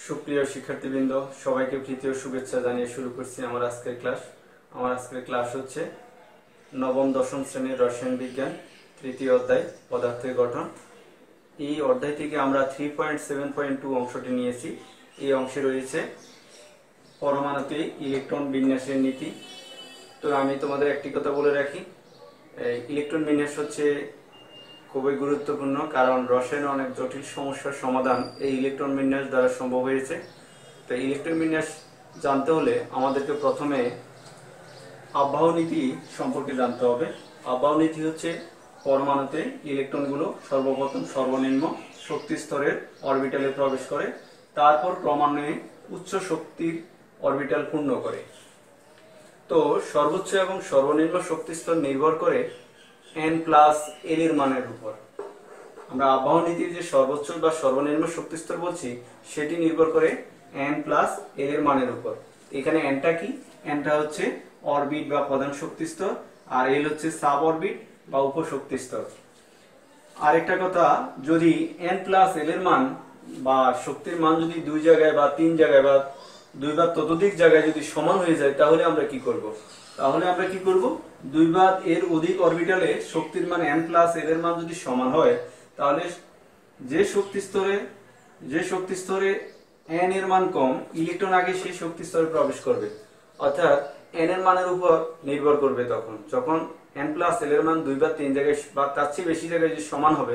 সুপ্রিয় শিক্ষার্থীবৃন্দ, সবাইকে প্রীতি ও শুভেচ্ছা জানিয়ে শুরু করছি আমার আজকের ক্লাস। আমার আজকের ক্লাস হচ্ছে নবম দশম শ্রেণীর রসায়ন বিজ্ঞান তৃতীয় অধ্যায় পদার্থের গঠন। এই অধ্যায় থেকে আমরা 3.7.2 অংশটি নিয়েছি। এই অংশে রয়েছে পরমাণুতে ইলেকট্রন বিন্যাসের নীতি। তো আমি তোমাদের একটি কথা বলে রাখি, ইলেকট্রন বিন্যাস হচ্ছে খুবই গুরুত্বপূর্ণ, কারণ রসায়নে অনেক জটিল সমস্যার সমাধান এই ইলেকট্রন বিন্যাস দ্বারা সম্ভব হয়েছে। তো ইলেকট্রন বিন্যাস জানতে হলে আমাদেরকে প্রথমে আবহাওয়া নীতি সম্পর্কে জানতে হবে। আবহাওয়া নীতি হচ্ছে পরমাণুতে ইলেকট্রনগুলো সর্বপ্রথম সর্বনিম্ন শক্তি স্তরের অরবিটালে প্রবেশ করে, তারপর ক্রমান্বয়ে উচ্চ শক্তির অরবিটাল পূর্ণ করে। তো সর্বোচ্চ এবং সর্বনিম্ন শক্তি স্তর নির্ভর করে n+l এর মানের উপর। আমরা আবহাওয়া নীতির যে সর্বোচ্চ বা সর্বনিম্ন শক্তি স্তর বলছি সেটি নির্ভর করে n+l এর মানের উপর। এখানে nটা কি? nটা হচ্ছে অরবিট বা প্রধান শক্তি স্তর, আর l হচ্ছে সাব অরবিট বা উপশক্তি স্তর। আরেকটা কথা, যদি n+l এর মান বা শক্তির মান যদি দুই জায়গায় বা তিন জায়গায় বা দুই বা ততোধিক জায়গায় যদি সমান হয়ে যায়, তাহলে আমরা কি করব? দুই বা এর অধিক অরবিটালে শক্তির মান n+l এর মান যদি সমান হয়, তাহলে যে শক্তি স্তরে n এর মান কম, ইলেকট্রন আগে সেই শক্তি স্তরে প্রবেশ করবে। অর্থাৎ n এর মানের উপর নির্ভর করবে যখন n+l এর মান দুই বা তিন জায়গায় বা তার চেয়ে বেশি জায়গায় যদি সমান হবে,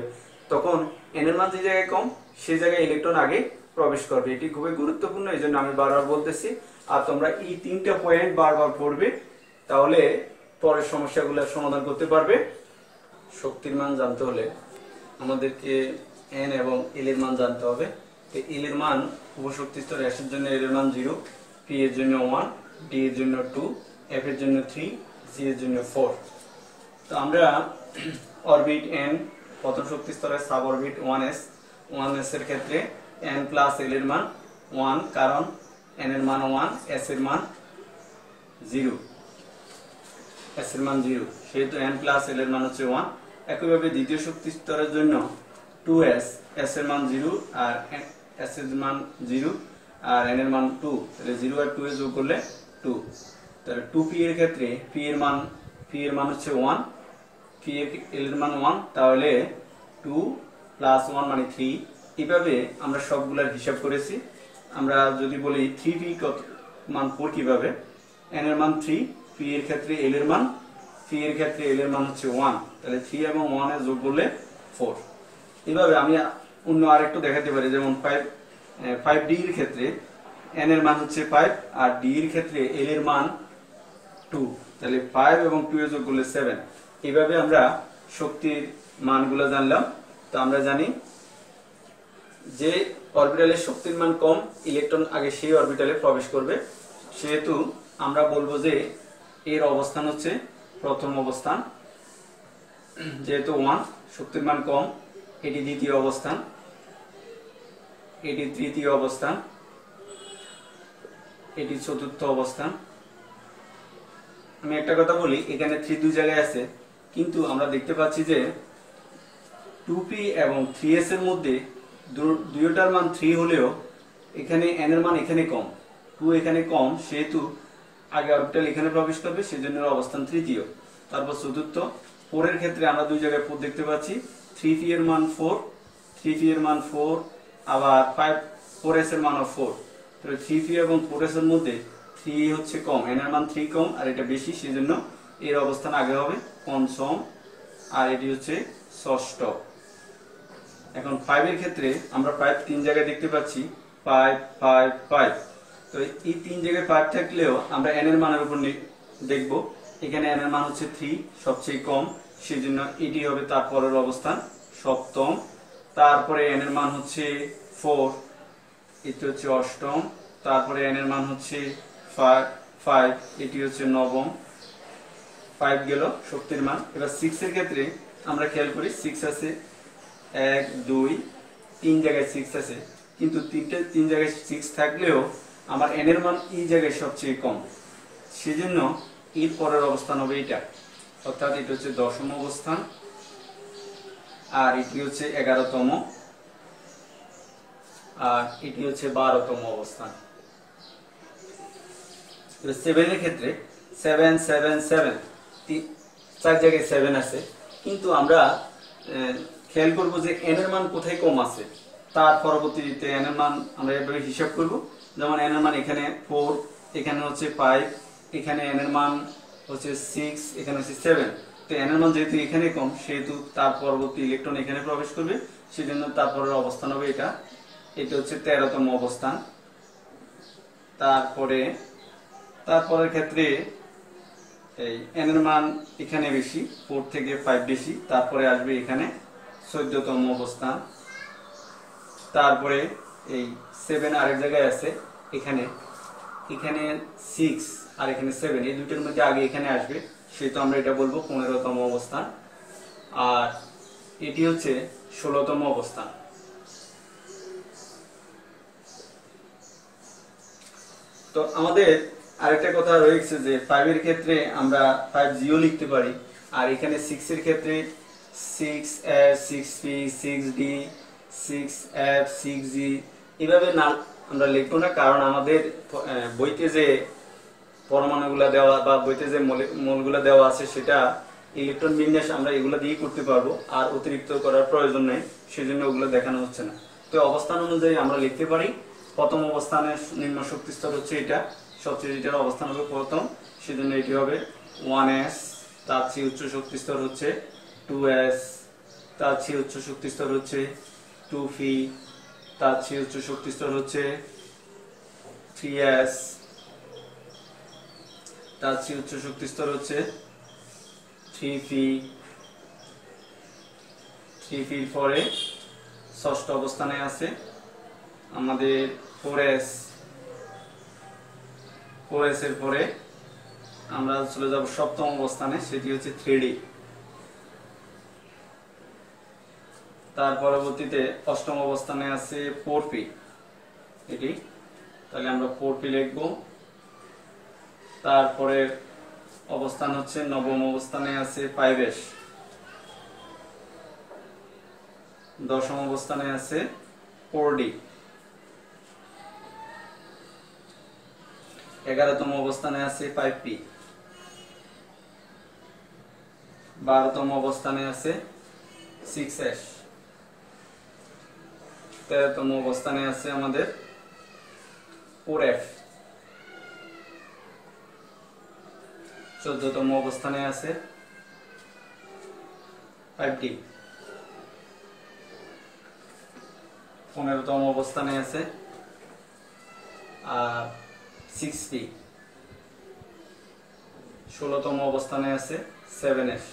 তখন n এর মান যে জায়গায় কম সেই জায়গায় ইলেকট্রন আগে প্রবেশ করবে। এটি খুবই গুরুত্বপূর্ণ, এই জন্য আমি বারবার বলতেছি। আর তোমরা এই তিনটা পয়েন্ট বারবার পড়বে, তাহলে পরের সমস্যাগুলো সমাধান করতে পারবে। শক্তির মান জানতে হলে আমাদেরকে n এবং l এর মান জানতে হবে। l এর মান উপশক্তি স্তরে s এর জন্য l এর মান 0, p এর জন্য 1, d এর জন্য 2, f এর জন্য 3, g এর জন্য 4। তো আমরা অরবিট n প্রথম শক্তি স্তরের সাব অরবিট 1s এর ক্ষেত্রে n+l এর মান 1, কারণ n এর মান 1, s এর মান 0, সেহেতু n+l এর মান হচ্ছে 1। একইভাবে দ্বিতীয় শক্তি স্তরের জন্য 2s, s এর মান 0 আর s এর মান 0 আর n এর মান 2, তাহলে 0 আর 2 এ যোগ করলে 2। তাহলে 2p এর ক্ষেত্রে p এর মান হচ্ছে 1, l এর মান 1, তাহলে 2 + 1 মানে 3। এইভাবে আমরা সবগুলোর হিসাব করেছি। আমরা যদি বলি 3p কত মান 4 কিভাবে, n এর মান 3, p এর ক্ষেত্রে l এর মান হচ্ছে 1, তাহলে 3 এবং 1 এর যোগ করলে 4। এইভাবে আমি অন্য আরেকটু দেখাতে পারি, যেমন 5d এর ক্ষেত্রে n এর মান হচ্ছে 5 আর d এর ক্ষেত্রে l এর মান 2, তাহলে 5 এবং 2 এর যোগ করলে 7। এইভাবে আমরা শক্তির মানগুলো জানলাম। তো আমরা জানি যে অরবিটালের শক্তির মান কম, ইলেকট্রন আগে সেই অরবিটালে প্রবেশ করবে, সেহেতু আমরা বলবো যে এর অবস্থান হচ্ছে প্রথম অবস্থান। যেহেতু 1, শক্তির মান কম, এটি দ্বিতীয় অবস্থান, এটি তৃতীয় অবস্থান, এটি চতুর্থ অবস্থান। আমি একটা কথা বলি, এখানে 3 দুই জায়গায় আছে, কিন্তু আমরা দেখতে পাচ্ছি যে 2p এবং 3s এর মধ্যে দুইটার মান 3 হলেও এখানে n এর মান এখানে কম, 2 এখানে কম, সেহেতু আগে অরবিটাল এখানে প্রবেশ করবে, সেজন্য অবস্থান তৃতীয়। তারপর চতুর্থ। 4 এর ক্ষেত্রে আমরা দুই জায়গায় 4 দেখতে পাচ্ছি, 3p এর মান 4, আবার 4s এর মানও 4। তাহলে 3p এবং 4s এর মধ্যে 3 হচ্ছে কম, n এর মান 3 কম আর এটা বেশি, সেজন্য এর অবস্থান আগে হবে পঞ্চম, আর এটি হচ্ছে ষষ্ঠ। এখন 5 এর ক্ষেত্রে আমরা 5 তিন জায়গায় দেখতে পাচ্ছি, 5, 5, 5। তো এই তিন জায়গায় 5 থাকলেও আমরা n এর মানের উপর দেখব। এখানে n এর মান হচ্ছে 3, সবচেয়ে কম, সেজন্য এটি হবে তার পরের অবস্থান সপ্তম। তারপরে n এর মান হচ্ছে 4, এটি হচ্ছে অষ্টম। তারপরে n এর মান হচ্ছে 5, এটি হচ্ছে নবম। 5 গেল শক্তির মান। এবার 6 এর ক্ষেত্রে আমরা খেয়াল করি, 6 আছে 1, 2, 3 জায়গায় 6 আছে, কিন্তু তিন জায়গায় 6 থাকলেও আমার n এর মান এই জায়গায় সবচেয়ে কম, সেজন্য এর পরের অবস্থান হবে এটা, অর্থাৎ এটা হচ্ছে 10ম অবস্থান আর এটি হচ্ছে 11তম। আর এটি হচ্ছে 12তম অবস্থান। 7 এর ক্ষেত্রে 7 7 7 চার জায়গায় 7 আছে, কিন্তু আমরা খেয়াল করব যে n এর মান কোথায় কম আছে, তার পরবর্তীতে n এর মান আমরা এভাবে হিসাব করব। যেমন n এর মান এখানে 4, এখানে হচ্ছে 5, এখানে n এর মান হচ্ছে 6, এখানে হচ্ছে 7। তো n এর মান যেহেতু এখানে কম, সেহেতু তার পরবর্তী ইলেকট্রন এখানে প্রবেশ করবে, সেজন্য তারপরের অবস্থান হবে এটা। এটা হচ্ছে 13তম অবস্থান। তারপরের ক্ষেত্রে এই n এর মান এখানে বেশি, 4 থেকে 5 বেশি, তারপরে আসবে এখানে 14তম অবস্থান। তারপরে এই 7 আরেক জায়গায় আছে, এখানে 6 আর এখানে 7, এই দুটোর মধ্যে আগে এখানে আসবে, সেহেতু আমরা এটা বলবো 15তম অবস্থান। আর এটি হচ্ছে 16তম অবস্থান। তো আমাদের আরেকটা কথা রয়েছে যে 5 এর ক্ষেত্রে আমরা 5G ও লিখতে পারি, আর এখানে 6 এর ক্ষেত্রে 6S 6P 6D 6F 6G এভাবে না আমরা লিখবো না, কারণ আমাদের বইতে যে পরমাণুগুলো দেওয়া বা বইতে যে মোলগুলো দেওয়া আছে সেটা ইলেকট্রন বিন্যাস আমরা এগুলো দিয়ে করতে পারবো, আর অতিরিক্ত করার প্রয়োজন নেই, সেজন্য ওগুলো দেখানো হচ্ছে না। তো অবস্থান অনুযায়ী আমরা লিখতে পারি। প্রথম অবস্থানের নিম্ন শক্তি স্তর হচ্ছে এটা, সবচেয়ে এটার অবস্থান হবে প্রথম, সেজন্য এটি হবে 1s। তার চেয়ে উচ্চ শক্তি স্তর হচ্ছে 2s, তার চেয়ে উচ্চ শক্তি স্তর হচ্ছে 2p, তার চেয়ে উচ্চ শক্তি স্তর হচ্ছে 3s, তার চেয়ে উচ্চ শক্তি স্তর হচ্ছে 3p। 3p পরে ষষ্ঠ অবস্থানে আছে আমাদের 4s। 4s এর পরে আমরা চলে যাব সপ্তম অবস্থানে, সেটি হচ্ছে 3d। তার পরবর্তীতে অষ্টম অবস্থানে আছে 4p, এটি, তাহলে আমরা 4p লিখব। তারপরে অবস্থান হচ্ছে নবম অবস্থানে আছে 5s। দশম অবস্থানে আছে 4d। 11তম অবস্থানে আছে 5p। 12তম অবস্থানে আছে 6s। 13তম অবস্থানে আছে আমাদের 4f। 14তম অবস্থানে আছে 5d। 15তম অবস্থানে আছে 6p। 16তম অবস্থানে আছে 7s।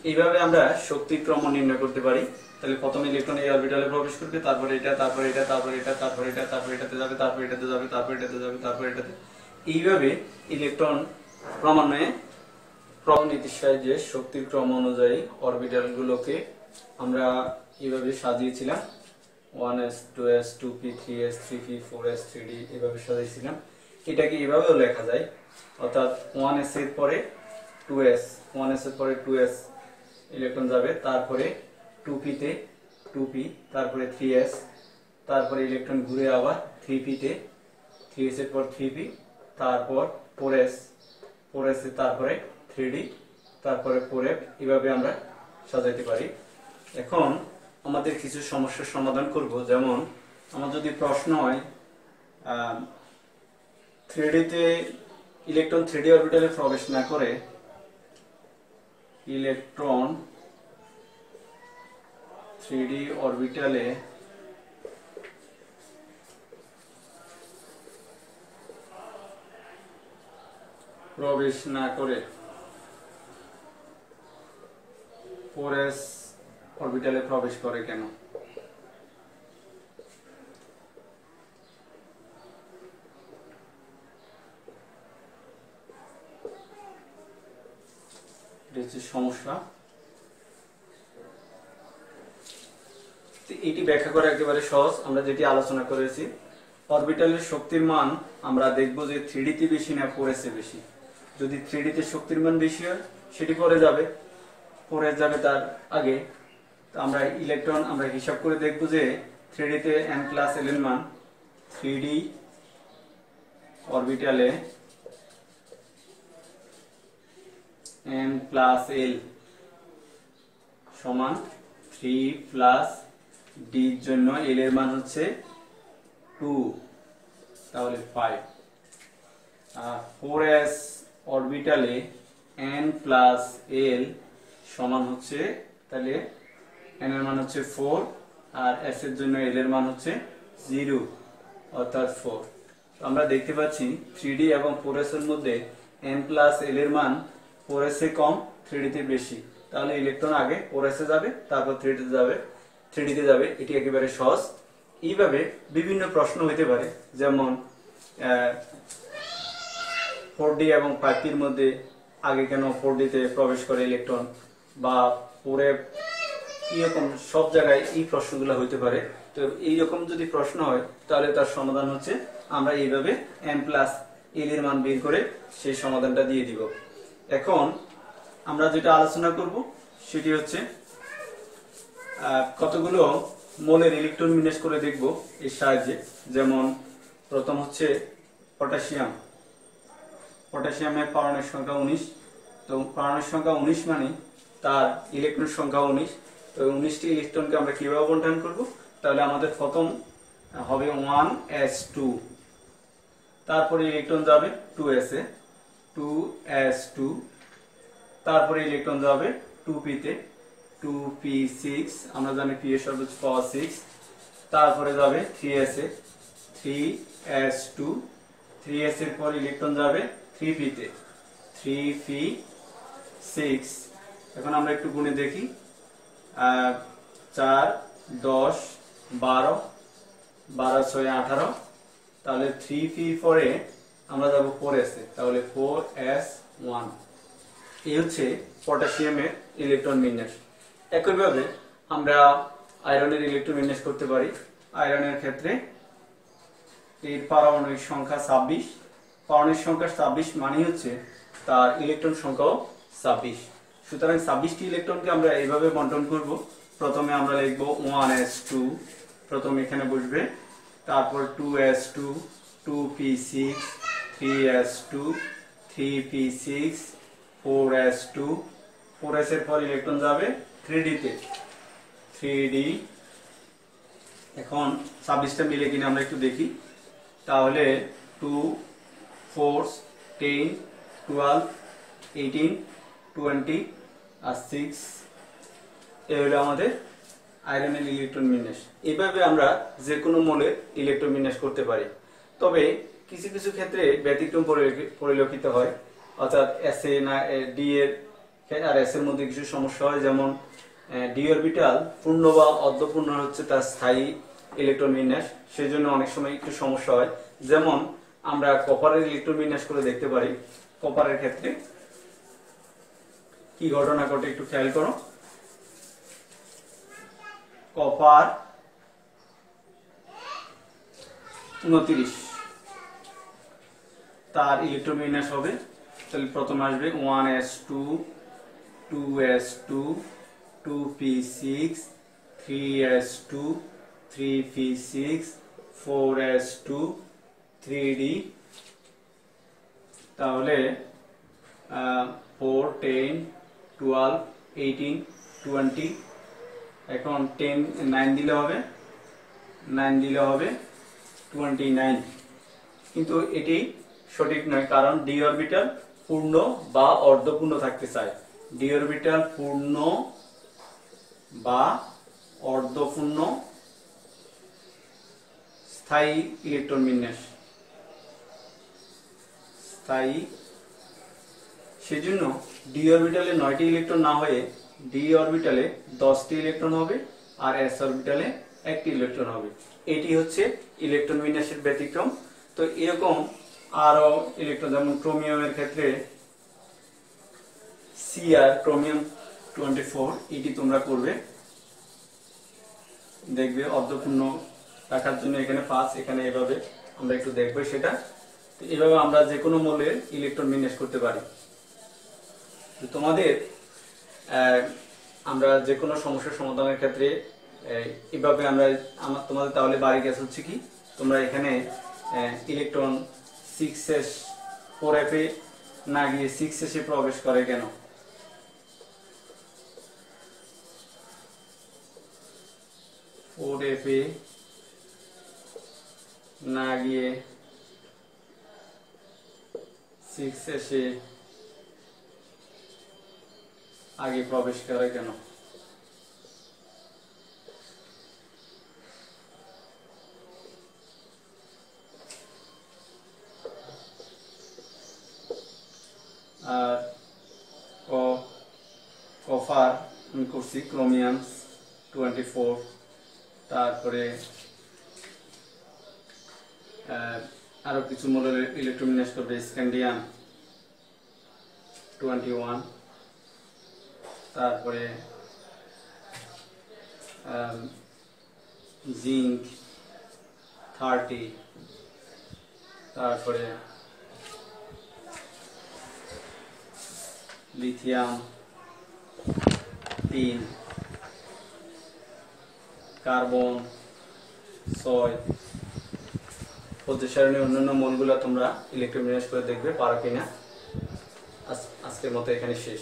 এইভাবে আমরা শক্তির ক্রম নির্ণয় করতে পারি। তাহলে প্রথম ইলেকট্রন এই অরবিটালে প্রবেশ করবে, তারপরে এটা, তারপরে এটা, তারপরে এটা, তারপরে এটা, তারপরে এটাতে যাবে, তারপরে এটাতে যাবে, তারপরে এটাতে যাবে, তারপরে এটাতে। এইভাবে ইলেকট্রন ক্রমান্বয়ে নীতির সাহায্যে শক্তির ক্রম অনুযায়ী অরবিটাল গুলোকে আমরা এইভাবে সাজিয়েছিলাম। 1s 2s 2p 3s 3p 4s 3d এভাবে সাজিয়েছিলাম। এটাকে এভাবেও লেখা যায়, অর্থাৎ 1s এর পরে 2s, 1s এর পরে 2s ইলেকট্রন যাবে, তারপরে 2p তে 2p, তারপরে 3s, তারপরে ইলেকট্রন ঘুরে আবার 3p তে, 3s এর পর 3p, তারপর 4s, 4s এর তারপরে 3d, তারপরে 4f। এভাবে আমরা সাজাইতে পারি। এখন আমাদের কিছু সমস্যার সমাধান করব। যেমন আমার যদি প্রশ্ন হয় 3d তে ইলেকট্রন 3d অরবিটালে প্রবেশ না করে, ইলেকট্রন 3d অরবিটালে প্রবেশ না করে 4s অরবিটালে প্রবেশ করে কেন? এটা হচ্ছে সমস্যা। এটি ব্যাখ্যা করা একেবারে সহজ। আমরা যেটি আলোচনা করেছি, অরবিটালের শক্তির মান আমরা দেখব যে 3d তে বেশি না 4s এ বেশি। যদি 3d তে শক্তির মান বেশি হয় সেটি পরে যাবে, 4s যাবে তার আগে। আমরা ইলেকট্রন আমরা হিসাব করে দেখব যে 3D তে n প্লাস l এর মান 3D অরবিটালে n প্লাস l সমান 3 প্লাস d এর জন্য l এর মান হচ্ছে 2, তাহলে 5। আর 4s অরবিটালে n প্লাস l সমান হচ্ছে, তাহলে n এর মান হচ্ছে 4 আর s এর জন্য l এর মান হচ্ছে 0 অর্থাৎ 4। তো আমরা দেখতে পাচ্ছি 3D এবং 4s এর মধ্যে n প্লাস l এর মান 4s এ কম 3D তে বেশি, তাহলে ইলেকট্রন আগে 4s এ যাবে তারপর 3D তে যাবে, এটি একেবারে সহজ। এইভাবে বিভিন্ন প্রশ্ন হইতে পারে, যেমন 4D এবং 5D এর মধ্যে আগে কেন 4D তে প্রবেশ করে ইলেকট্রন, বা পরে এরকম সব জায়গায় এই প্রশ্নগুলো হইতে পারে। তো এইরকম যদি প্রশ্ন হয় তাহলে তার সমাধান হচ্ছে আমরা এইভাবে n প্লাস l এর মান বের করে সেই সমাধানটা দিয়ে দিব। এখন আমরা যেটা আলোচনা করব সেটি হচ্ছে কতগুলো মোলের ইলেকট্রন বিন্যাস করে দেখব এর সাহায্যে। যেমন প্রথম হচ্ছে পটাশিয়ামের পারমাণবিক সংখ্যা 19। তো পারমাণবিক সংখ্যা 19 মানে তার ইলেকট্রন সংখ্যা 19। তো 19টি ইলেকট্রনকে আমরা কিভাবে বন্টন করব? তাহলে আমাদের প্রথম হবে 1s2, তারপরে ইলেকট্রন যাবে 2s এ, 2s2, তারপরে ইলেকট্রন যাবে 2p তে, 2p6, আমরা জানি p এর সর্বোচ্চ পাওয়ার 6, তারপরে যাবে 3s এ, 3s2, 3s এর পর ইলেকট্রন যাবে 3p তে, 3p6। এখন আমরা একটু গুণে দেখি, 4, 10, 12, 12, 6, 18, তাহলে 3p পরে আমরা যাব 4s এ, তাহলে 4s1। এই হচ্ছে পটাশিয়ামের ইলেকট্রন বিন্যাস। একইভাবে আমরা আয়রনের ইলেকট্রন বিন্যাস করতে পারি। আয়রনের ক্ষেত্রে এর পারমাণবিক সংখ্যা 26, পারমাণবিক সংখ্যা 26 মানে হচ্ছে তার ইলেকট্রন সংখ্যাও 26। সুতরাং 26টি ইলেকট্রনকে আমরা এইভাবে বন্টন করব। প্রথমে আমরা লিখব 1s2, প্রথমে এখানে বসবে, তারপর 2s2, 2p6, 3s2, 3p6, 4s2, 4s এর পর ইলেকট্রন যাবে 3d তে, 3d। এখন 26টা মিলে কিনা আমরা একটু দেখি, তাহলে 2, 4, 10, 12, 18, 20 আর 6, এই হলো আমাদের আয়রনের ইলেকট্রন বিন্যাস। এইভাবে আমরা যে কোনো মোলের ইলেকট্রন বিন্যাস করতে পারি। তবে কিছু কিছু ক্ষেত্রে ব্যতিক্রম পরিলক্ষিত হয়, অর্থাৎ এস এ না ডি এর আর এস এর মধ্যে কিছু সমস্যা হয়। যেমন ডি অরবিটাল পূর্ণ বা অর্ধপূর্ণ হচ্ছে তার স্থায়ী ইলেকট্রন বিন্যাস, সেই জন্য অনেক সময় একটু সমস্যা হয়। যেমন আমরা কপারের ইলেকট্রন বিন্যাস করে দেখতে পারি। কপারের ক্ষেত্রে কি ঘটনা ঘটে একটু খেয়াল করো। কপার 29, তার ইলেকট্রন বিন্যাস হবে, তাহলে প্রথম আসবে 1s2, 2s2, 2p6, 3s2, 3p6, 4s2, 3d, তাহলে 4, 10, 12, 18, 20, এখন 10 9 দিলে হবে, 9 দিলে হবে 29। কিন্তু এটি সঠিক নয়, কারণ ডি অরবিটাল পূর্ণ বা অর্ধপূর্ণ থাকতে চায়। ডি অরবিটাল পূর্ণ বা অর্ধপূর্ণ স্থায়ী ইলেকট্রন বিন্যাস, স্থায়ী। সেজন্য ডি অরবিটালে 9টি ইলেকট্রন না হয়ে ডি অরবিটালে 10টি ইলেকট্রন হবে আর এস অরবিটালে 1টি ইলেকট্রন হবে। এটি হচ্ছে ইলেকট্রন বিন্যাসের ব্যতিক্রম। তো এরকম আরো ইলেকট্রন, যেমন ক্রোমিয়ামের ক্ষেত্রে সিআর, ক্রোমিয়াম 24, এটি তোমরা করবে, দেখবে অর্ধপূর্ণ রাখার জন্য এখানে 5, এখানে এভাবে আমরা একটু দেখবো সেটা। তো এভাবে আমরা যে কোনো মৌলের ইলেকট্রন বিন্যাস করতে পারি। তোমাদের আমরা যে কোনো সমস্যার সমাধানের ক্ষেত্রে এইভাবে আমরা তোমাদের তাহলে বাড়ি কাজ হচ্ছে কি, তোমরা এখানে ইলেকট্রন 6s 4f এ না গিয়ে 6s এ প্রবেশ করে কেন? 4f এ না গিয়ে 6s এ আগে প্রবেশ করে কেন? আর কপার আমি করছি ক্রোমিয়াম 24, তারপরে আরো কিছু মৌলের ইলেকট্রোবিন্যাস করবে, স্ক্যান্ডিয়াম 21, তারপরে জিঙ্ক 30, তারপরে লিথিয়াম 3, কার্বন 6। পর্যায় সারণীর অন্যান্য মৌলগুলো তোমরা ইলেকট্রোবিন্যাস করে দেখবে পারো কিনা। আজকের মতো এখানে শেষ।